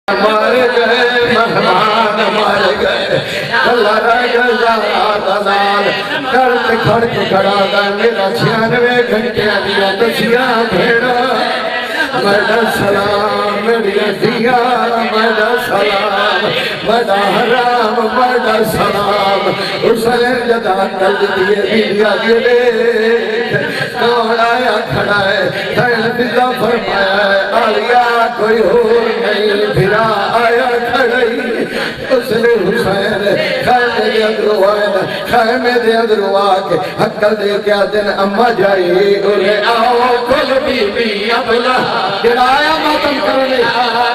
مارے گئے مہمان مارے گئے اللہ رہ گزار کرتے کھڑ کے کھڑا گا میرا 96 گھنٹے دیا دسیاں بھیڑا میرا سلام میری دیا میرا سلام میرا حرام میرا سلام حسین جدا کر دیئے دیا دیئے کون آیا کھڑا ہے خیل بلا فرمایا ہے آلیا کوئی ہو نہیں پھرا آیا کھڑی اس نے حسین خیمے دے اندرو آئین خیمے دے اندرو آکے حقل دے کیا دن اما جائی انہیں آؤ کل بی بی ابلا گرایا ماتم کرنے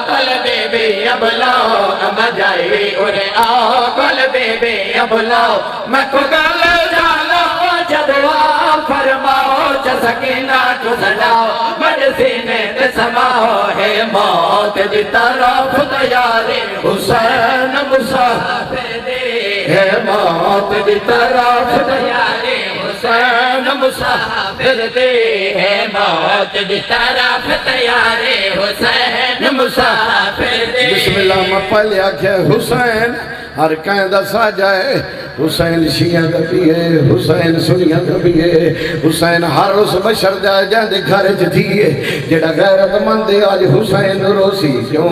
کل بی بی ابلاؤ اما جائی انہیں آؤ کل بی بی ابلاؤ میں کو گل جانا جدوا فرماؤ سکینہ کو سجاؤ مجھ سینے تے سماؤ ہے موت دی طرف تیاری حسین مسافر دے ہے موت دی طرف تیاری حسین مسافر دے ہے موت دی طرف تیاری حسین مسافر دے بسم اللہ میں پہلے آکھے حسین ہر کہیں دا سا جائے حسین شیعہ دا بھی ہے حسین سنیہ دا بھی ہے حسین ہر اس بشر جائے جائے دے گھر جتیئے جڑا غیرت مندے آج حسین روسی کیوں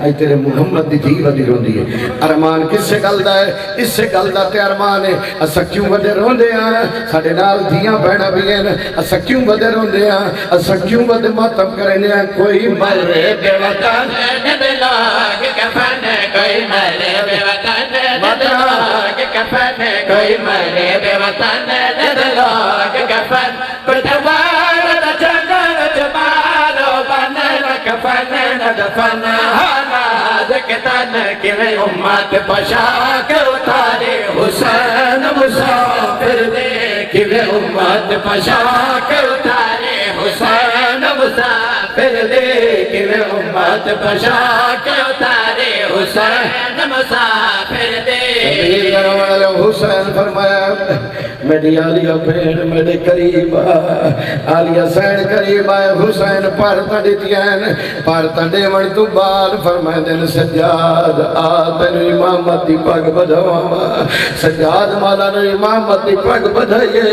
آج تیرے محمد دی جیوہ دی رون دیئے ارمان کس سے گل دا ہے اس سے گل دا تے ارمان ہے اسا کیوں بدے رون دے آئے ساڑے نال دیاں بہنا بھی ہیں اسا کیوں بدے رون دے آئے اسا کیوں بدے ماتم کرنے آئے کوئی مرے بے وطن ندلاگ کفن کوئی مرے بے وطن ندلاگ کفن کوئی مرے بے وطن ندلاگ کفن پتوارد جنر جمالو بنر کفن ندفن حالات کتن کیویں امت پشاک اتارے حسین مسافر دے کیویں امت پشاک اتارے حسین مسافر دے کیویں امت پشاک اتارے حسین مسافر دے حسین فرمایا میری آلیہ پھیڑ میرے قریب آلیہ سین قریب آئے حسین پارتا دیتیان پارتا دیوڑ تو بار فرمائے دن سجاد آتن امامت دی پاک بدھوا سجاد مالا نے امامت دی پاک بدھائیے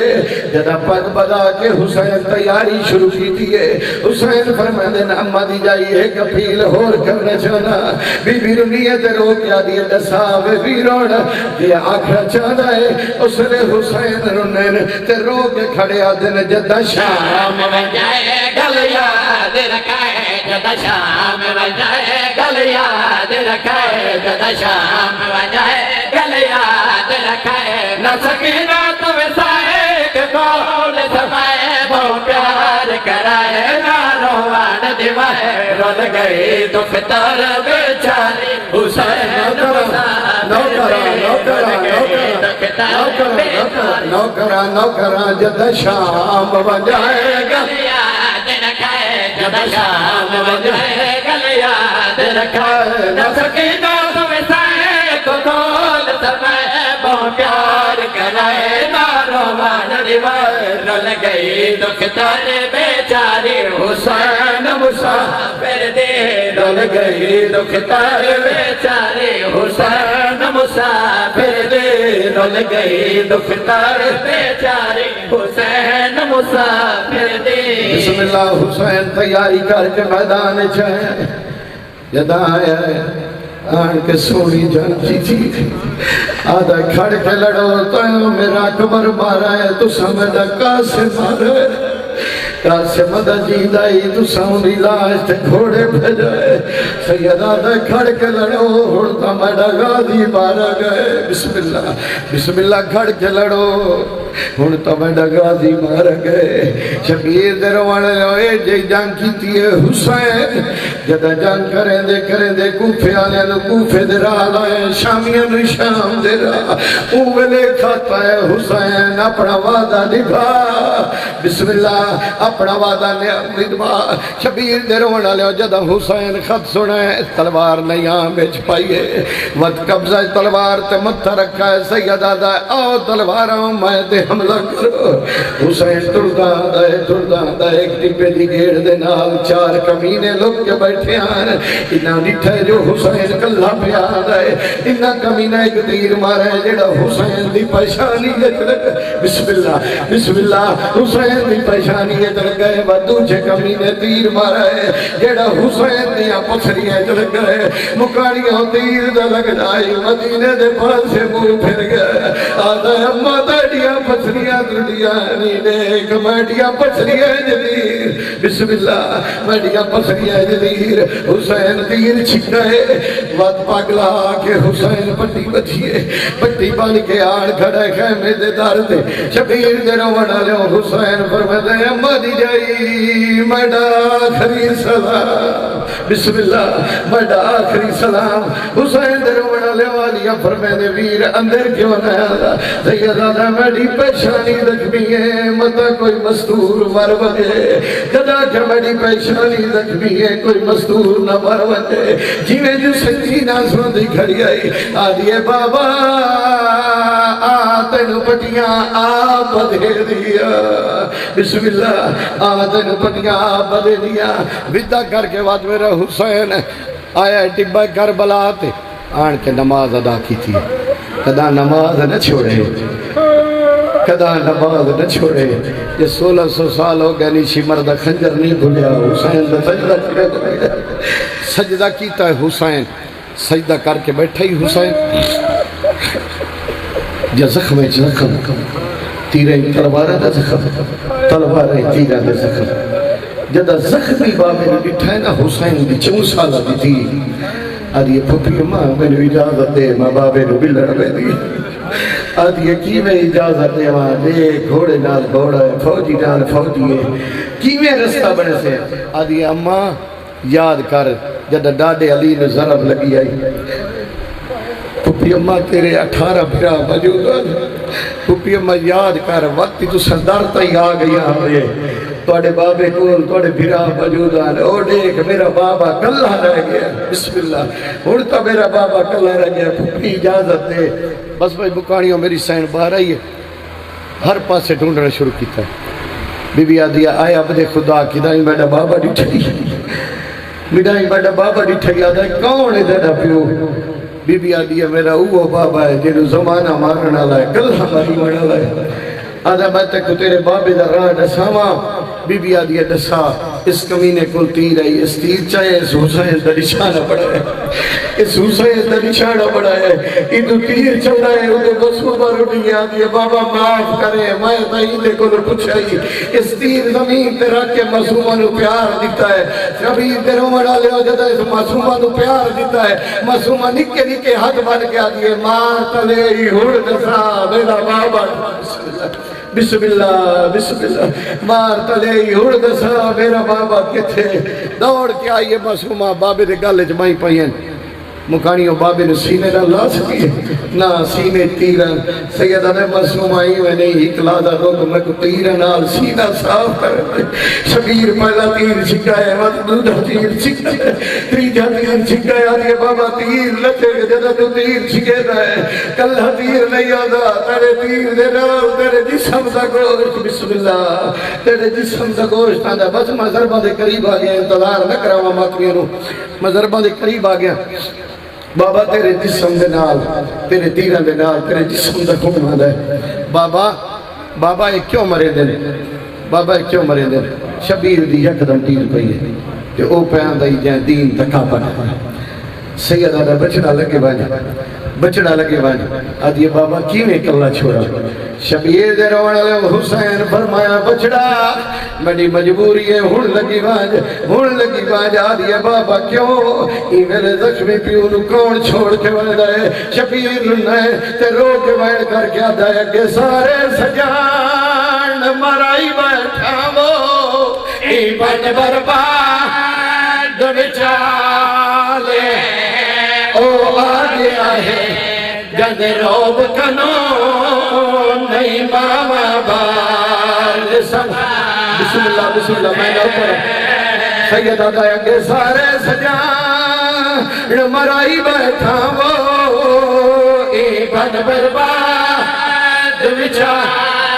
جدا پاک بدھا کے حسین تیاری شروع کی دیئے حسین فرمائے دن اما دی جائیے کپیل ہور کرنے چانا بی بی رمیت رو کیا دیئے دساوے بی روڑا یہ آکھر چانا ہے اس نے حسین رنین تے رو کے کھڑے آدھن جدہ شام وجائے گل یاد رکھائے جدہ شام وجائے گل یاد رکھائے جدہ شام وجائے گل یاد رکھائے نہ سکینہ تو وسائے کہ کول سمائے بہت پیار کرائے نہ روان دیوائے رول گئی دکھتر بیچاری حسین نوکرہ جدہ شام بجائے گل یاد رکھائے جدہ شام بجائے گل یاد رکھائے نہ سکینہ تو وسائے کو کول سمائے بہت پیار کرائے نہ روان دیوائے رول گئی دکھتر بیچاری حسین مسافر دے رول گئی دکھتر بیچاری حسین مسافر دے رول گئی دکھتر بیچاری حسین مسافر دے بسم اللہ حسین تیاری کر کے میدان چاہے جدا آیا ہے آن کے سوڑی جانتی تھی آدھا کھڑ کے لڑو تو میرا اکبر مارا ہے تو سمجھا کاسے مارا ہے کاسے مدہ جیدائی تو سوڑی لاش تے گھوڑے بھجائے سید آدھا کھڑ کے لڑو ہڑتا میڈا غازی مارا گئے بسم اللہ کھڑ کے لڑو ہڑتا میڈا غازی مارا گئے شبیر دے روانے لوئے جی جان کی تھی حسین جدہ جان کریں دے کوفے آنے لو کوفے دے راہ لائے شامیان شام دے راہ اوہلے کھاتا ہے حسین اپنا وعدہ نبھا بسم اللہ اپنا وعدہ نبھا شبیر دے روانے لو جدہ حسین خط سنے تلوار نہیں آن بیچ پائیے وقت قبضہ تلوار تے متھا رکھا ہے سید آدھا آؤ تلوار آؤں میں دے تے حملہ کرو۔ حسین ٹردا ہے ایک ٹپے دی گیڑ دے نال 4 کمینے لوگ کے بیٹھے آن، انہاں ڈٹھا جو حسین کلا پیا ہے، انہاں کمینہ ایک تیر مارا ہے جڑا حسین دی پہچانی لگ بسم اللہ حسین دی پہچانی لگ گئے، دوجے کمینے تیر مارا ہے جڑا حسین دیا پسریاں لگ گئے، مکاڑیاں تیر دا لگ جائے، مدینے دے پاس سے منہ پھر گئے، آدھا اماں تاڑیاں پسریاں دردیاں نہیں دیکھ میڈیاں پسریاں جدیر، بسم اللہ میڈیاں پسریاں جدیر، حسین تیر چھکائے وقت پاگلا کے حسین پٹی بچیے، پٹی بن کے آڑ کھڑے خیمے دے دار دے، شبیر دے روڑا لے حسین فرمے دے اماں دی جائی میڈا آخری سلام، بسم اللہ میڈا آخری سلام، حسین دے روڑا لے والیا فرمے دے ویر اندر کیوں نہ آدھا، سیدہ دا میڈی پیشانی زخمی ہے مطا کوئی مستور مر وجے، جدا کہ میڈی پیشانی زخمی ہے کوئی مستور نہ مر وجے، جیویں جو سچی ناسوں دی کھڑی آئی آدھیے بابا آتن پٹیاں آپ دے دیا، بسم اللہ آتن پٹیاں آپ دے دیا، ودا کر کے بعد میرا حسین آیا ٹبہ کربلا تے آن کے نماز ادا کی تھی، کدا نماز نہ چھوڑے، کدا نماز نہ چھوڑے، یہ 1600 سال ہو گیا نیچی مردہ خنجر نہیں بھولیا، حسین دا سجدہ کرے بھولیا، سجدہ کیتا ہے حسین، سجدہ کر کے بیٹھا ہی حسین، جا زخم ہے زخم، تیریں تلوارہ دا زخم، تلوارہ تیرہ دا زخم، جدا زخمی بابے نے بٹھا ہے نا حسین دی 4 سالہ دی تھی، آدھی پھپی ماں میں نے اجازت دے ماں بابے نے بھی لڑوے دی، آدھی کی میں اجازت دے ماں دے گھوڑے نال گھوڑا ہے فوجی نال فوجی ہے کی میں رستہ بنے سے، آدھی اماں یاد کر جدہ ڈاڈے علی نے ضرب لگی آئی، پھپی اماں تیرے 18 بھرا موجود ہے، پھپی اماں یاد کر وقتی تو سردار تائی آ گئی ہمیں توڑے بابے کول توڑے بھرا موجود آنے، او دیکھ میرا بابا کلہ رہ گیا، بسم اللہ اڑتا میرا بابا کلہ رہ گیا، پھپی اجازت دے، بس بھائی بکانیوں میری سین باہر آئی ہے، ہر پاس سے ڈھونڈنا شروع کیتا ہے، بی بی آدھیا آئے عبد خدا کی دائیں میرا بابا ڈٹھائی، میڈائی میرا بابا ڈٹھائی آدھا کون ہے دینا پیو، بی بی آدھیا میرا اوہ بابا ہے جنہوں زمانہ مارنا لائے کلہ ماری مارنا لائے، آدھا میں تک تیرے بابے دا راہ ڈساما، بی بی آدھیا ڈسا، اس کمینے کل تیر ہے، اس تیر چاہے اس حسین دا نشانہ پڑا ہے، اس حسین دا نشانہ پڑا ہے، ادھو تیر چلنا ہے، ادھو مسوبہ روڑی آدھیا بابا معاف کرے، میں دائیدے کو نہ پوچھائی، اس تیر زمین تے رکھ کے مسوبہ نو پیار دیتا ہے، شبیر تے رو مڑا لے ہو جاتا ہے، مسوبہ نو پیار دیتا ہے، مسوبہ نکے نکے حد بن کے آدھیا مار تلے ہی ہڑ دسا میرا بابا، بسم اللہ مار تلے ہی ہڑ دسا میرا بابا کتھے، دوڑ کے آئیے مسومہ بابے دے گالے جمائی پائیں، مکانیوں بابے نے سینے نہ لا سکی نہ سینے تیرن، سیدہ نے مسومہ ہی میں نہیں اکلادہ روک میں کو تیرن آل سینہ صاف کر رہے، شبیر پہلا تیر چھکائے مددودہ تیر چھکائے، تریجہ تیر چھکائے، آدھے بابا تیر لچے گے جدہ تو تیر چھکے رہے، کلہ تیر نہیں آدھا تیرے تیر دے نال تیرے جسم دا گوشت، بسم اللہ تیرے جسم دا گوشت آدھا، بس مذربہ دے قریب آگیا، انتظار نہ کراما ماتوینوں، مذربہ دے قریب آگیا، بابا تیرے جسم دے نال تیرے تیرہ دے نال تیرے جسم دا خون آدھا ہے، بابا ایک کیوں مرے دے، بابا ایک کیوں مرے دے، شبیر دی یکدم تیر پئی ہے کہ او پیان دائی جائیں دین تکا پڑا، سید آدھا بچڑا لگے بانے، آدھیے بابا کیویں کلہ چھوڑا، شبیر دے روڑا لے حسین فرمایا بچڑا میری مجبوری ہے ہن لگی باج، آدھیے بابا کیوں ای میرے زخمی پیو نو کون چھوڑ کے ویڑ ہے، شبیر نے تے رو کے ویڑ کر کے آدھا ہے کہ سارے سجان مرائی بیٹھا وہ ای بن برباد بچالے او آگیا ہے جد روب کنو نہیں ماما بال بسم اللہ میں نہ اوپر سید آدھایا کہ سارے سجان مرائی بیٹھا وہ ای بن برباد بچالے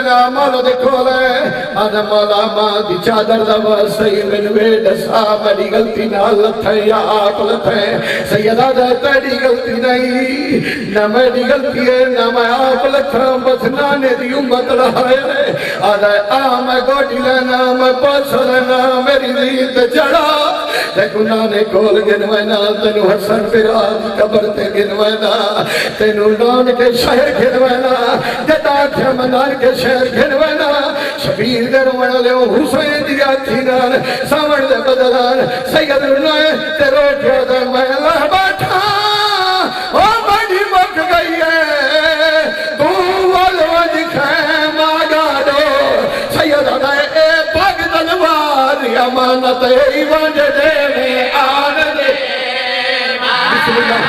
سجنا مولا دے کھولے آدھا مولا ماں دی چادر دا واسطی من ویڈ سا میری غلطی نہ لتھے یا آپ لتھے سیدہ دا تیری غلطی نہیں نہ میری غلطی ہے نہ میں آپ لتھا بس نانے دی امت لہائے آدھا آم گوٹی لینا میں پوچھ لینا میری ریت چڑھا لیکن نانے کھول گنوینا تینو حسن پراج قبر تے گنوینا تینو نان کے شہر گنوینا جدا کیا منان کے شہر گنوینا شبیر در ونالے حسین دیا تینان سامن دے بدلان سید رنائے تے روٹیا دے میں اللہ بیٹھا او بڑی مک گئی ہے تو والوج خیمہ گاڑو سید رنائے اے پاک دلوار امانت ایوان دے میں آن دے بسم اللہ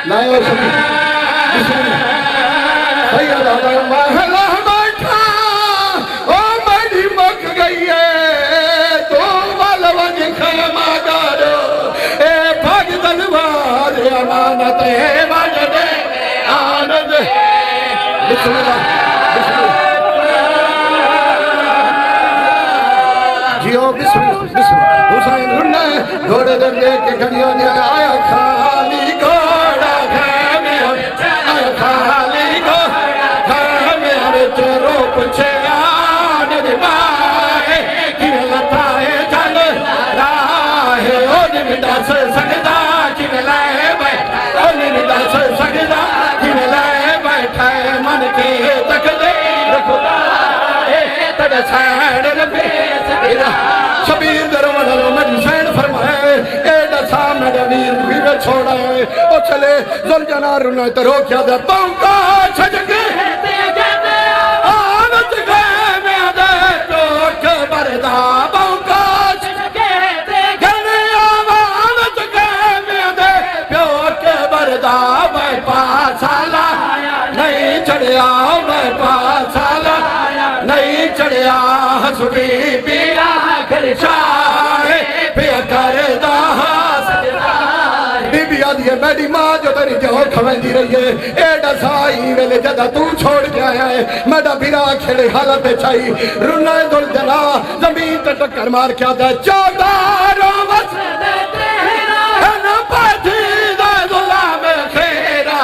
لائے اور شبیر بسم اللہ سید رنائے محلہ بیٹھا او بڑی مک گئی ہے تو والوج خیمہ گاڑو اے پاک دلوار امانت ایوان دے میں آن دے بسم اللہ بسم اللہ جیو بسم اللہ حسین رنہ گھوڑے در لے کے گھڑیوں نے آیا خالی گھوڑا خیمے آیا خالی گھوڑا خیمے ہمیں رو پچھے آن دمائے کیویں لتائے جل راہے اون مٹا سے سکدا کیویں لائے بیٹھا اون مٹا سے سکدا کیویں لائے بیٹھا من کے تقدیر خدا ہے تڑ سیڑ ربے شبیر در ونالو مجھ سین فرمائے اے دسا میرا ویر بھی میں چھوڑا ہے او چلے زلجنا رنائے تو روکیا دے پاؤں کا چھجکے آنت گئے میں دے ٹوٹ بردا پاؤں کا چھجکے گھنے آنت گئے میں دے ٹوٹ بردا میں پاسالا نہیں چڑھیا میں پاسالا نہیں چڑھیا حسبی بیرا کرشائے پہ کردہ بی بی آدھی ہے میری ماں جو تیری جو کھویں دی رہی ہے اے ڈسائی ویلے جدہ تو چھوڑ کے آیا ہے میڈا بیرا کھڑے حالت چاہی رنہ دل جنا زمین تے ٹکر مار کیا دے چوداروں وسط تیرا ہے پاتی دے ظلام خیرہ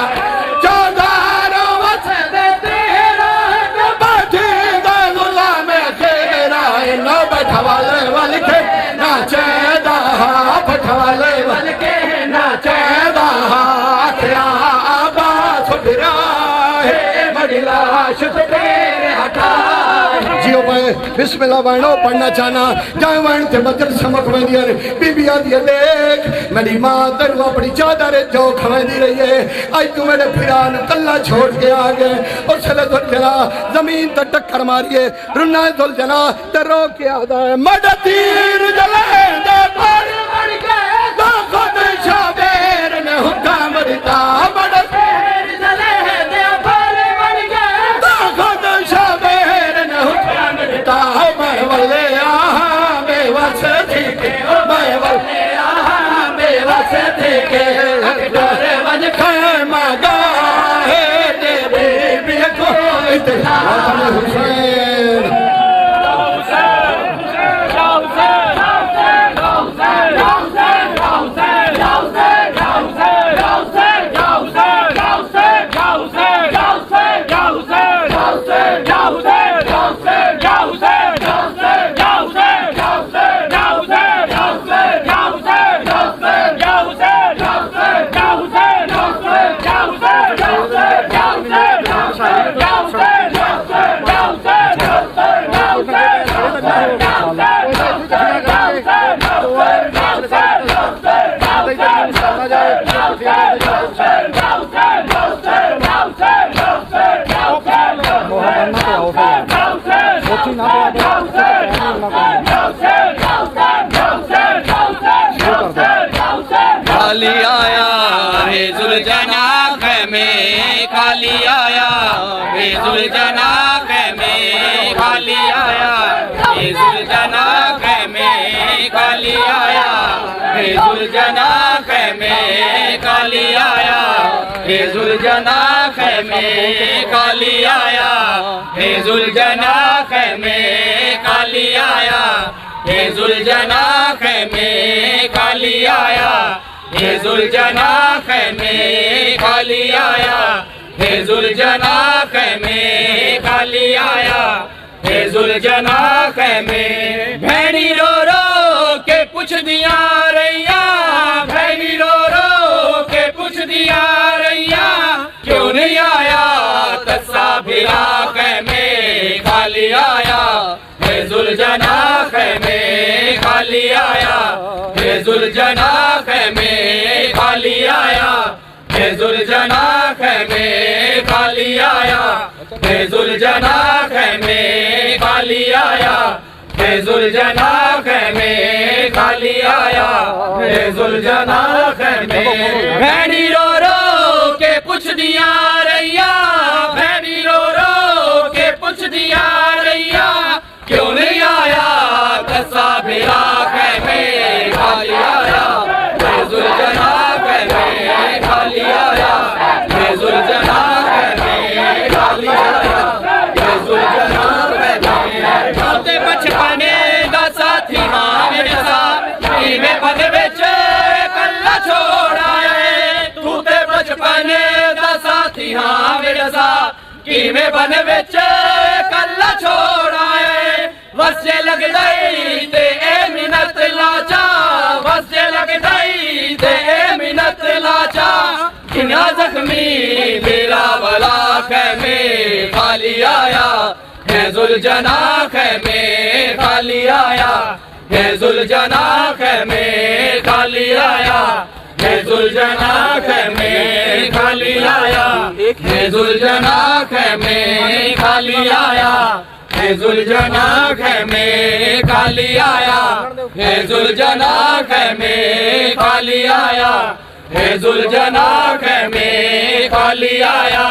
چوداروں وسط تیرا ہے پاتی دے ظلام خیرہ نو بیٹھا والے والکے نا چیدہ پٹھوالے والکے نا چیدہ کیا آباس پھرا ہے بڑی لاش تیرے ہٹائے جیو میں بسم اللہ وائنو پڑھنا چاہنا جائے وائن تے مجل سمک میں دیا رہے بی بی آدھی ہے دیکھ میری ماں دروا بڑی چادر جو کھویں دی رہی ہے آج تو میرے پھران کلہ چھوڑ کے آگئے اور چلے دھل جنا زمین تے ٹکر ماریے رنائے دھل جنا تے رو کے آدھا ہے مڈا تیر جلے دے پر مر گئے تو خود شابیر نے حکام رتا مڈا تیر جلے دے پر مر گئے تو خود شابیر نے حکام رتا میں والے آہاں بے واسطی کے میں والے آہاں بے واسطی کے اکتر وج خیمہ گاہے دے بی بی کو اتحاد حسین خالی آیا ہے ذوالجنا خیمے خالی آیا ہے ذوالجنا خیمے خالی آیا ہے ذوالجنا خیمے خالی آیا ہے ذوالجنا خیمے خالی آیا ذوالجناح میں خالی آیا ذوالجناح میں خالی آیا ذوالجناح میں خالی آیا ذوالجناح میں خالی آیا ذوالجناح میں خالی آیا ذوالجناح میں بھینی رو رو کے پوچھ دیا ریا بھینی رو رو کے پوچھ دیا ریا کیوں نہیں آیا تصابراق میں خالی آیا ذوالجناح میں خالی آیا ذوالجناح میں خالی آیا ذوالجناح میں خالی آیا ذوالجناح میں خالی آیا ذوالجناح میں خالی آیا ذوالجناح میں بھینی رو رو کے پوچھ دیا ریا بھینی رو رو کے پوچھ دیا ریا کیوں نہیں آیا تصابراق میں خالی آیا ذوالجناح میں خالی آیا ذوالجناح میں خالی آیا ذوالجناح میں چھوٹے بچپنے دا ساتھی ہاں میرے ساتھ میں پد وچ کلا چھوڑ آئے توتے بچپنے دا ساتھی ہاں میرے ساتھ میں بن وچ کلا چھوڑ آئے وسے لگ دئی تے اے منت لاچا وسے لگ دئی تے اے منت لاچا کنیا زخمی میرا بلاک میں خالی آیا ذوالجناح میں خالی آیا ذوالجناح میں خالی آیا ذوالجناح میں خالی آیا ذوالجناح میں خالی آیا ذوالجناح میں خالی آیا ذوالجناح میں خالی آیا ذوالجناح میں خالی آیا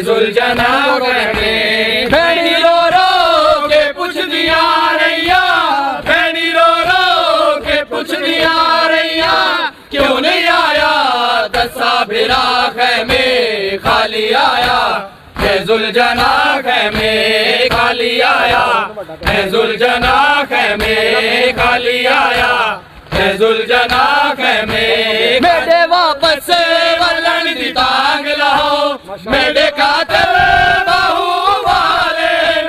ذوالجناح میں بھینی رو رو کے پوچھ دیا ریا بھینی رو رو کے پوچھ دیا ریا کیوں نہیں آیا تصابراق میں خالی آیا ذوالجناح میں خالی آیا ذوالجناح میں خالی آیا ذوالجناح میں میرے واپس ولن دی تانگ لہو میرے قاتل باہو والے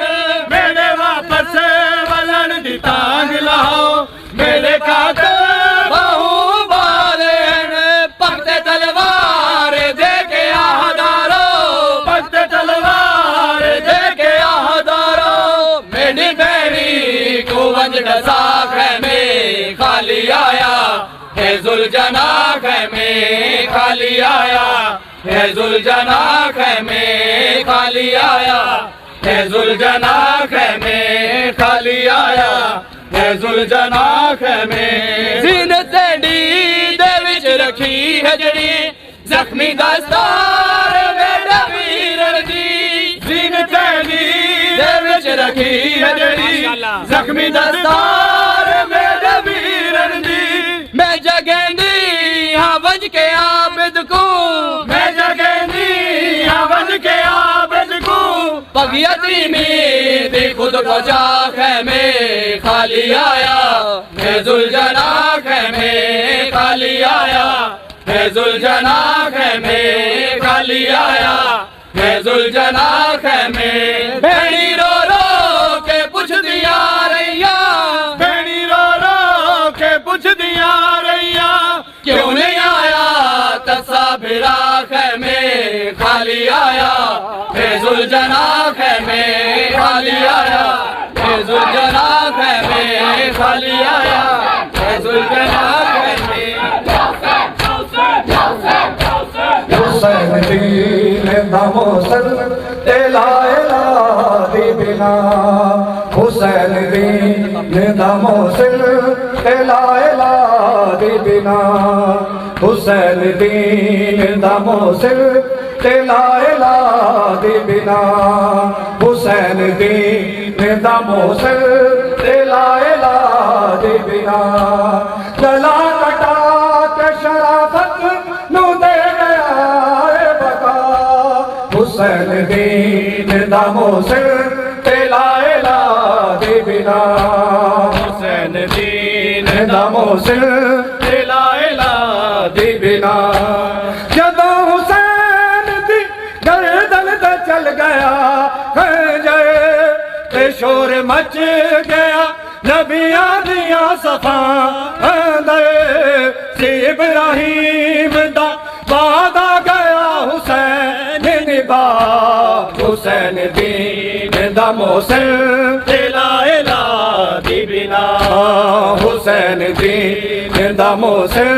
میرے واپس ولن دی تانگ لہو میرے قاتل باہو والے پکتے تلوار دے کے آہدارو پکتے تلوار دے کے آہدارو میری بہنی کو ونج ڈساک میں خالی آیا ذوالجناح میں خالی آیا ذوالجناح میں خالی آیا ذوالجناح میں خالی آیا ذوالجناح میں زینت دی دے وچ رکھی ہے جڑی زخمی دستار میرے ویرن دی زینت دی دے وچ رکھی ہے جڑی زخمی دستار میرے ویرن دی میں جگندی ہاں ونج کے عابد کو میں جگندی ہاں ونج کے عابد کو پگ یتیمی دی خود کو چاک میں خالی آیا ذوالجناح میں خالی آیا ذوالجناح میں خالی آیا ذوالجناح میں بھینی رو رو کے پوچھ دیا ریا بھینی رو رو کے پوچھ دیا ریا کیوں نہیں آیا تصابراق میں خالی آیا ذوالجناح میں خالی آیا ذوالجناح میں خالی آیا ذوالجناح میں حسین دین دا موصل لا الہ دی بنا حسین دین دا موصل لا الہ دی بنا حسین دین دا موصل لا الہ دی بنا حسین دین دا موصل لا الہ دی بنا گلا کٹا کے شرافت نو دے گیا حسین دین دا موسل تے لا الہ دی بنا حسین دین دا موسل تے لا الہ دی بنا جدوں حسین دی گردن تے چل گیا خنجر تے شور مچ گیا نبیاں دیاں صفاں اندر سی ابراہیم دا وعدہ گیا حسین نبا حسین دین دا موسل تے لا الہ دی بنا حسین دین دا موسل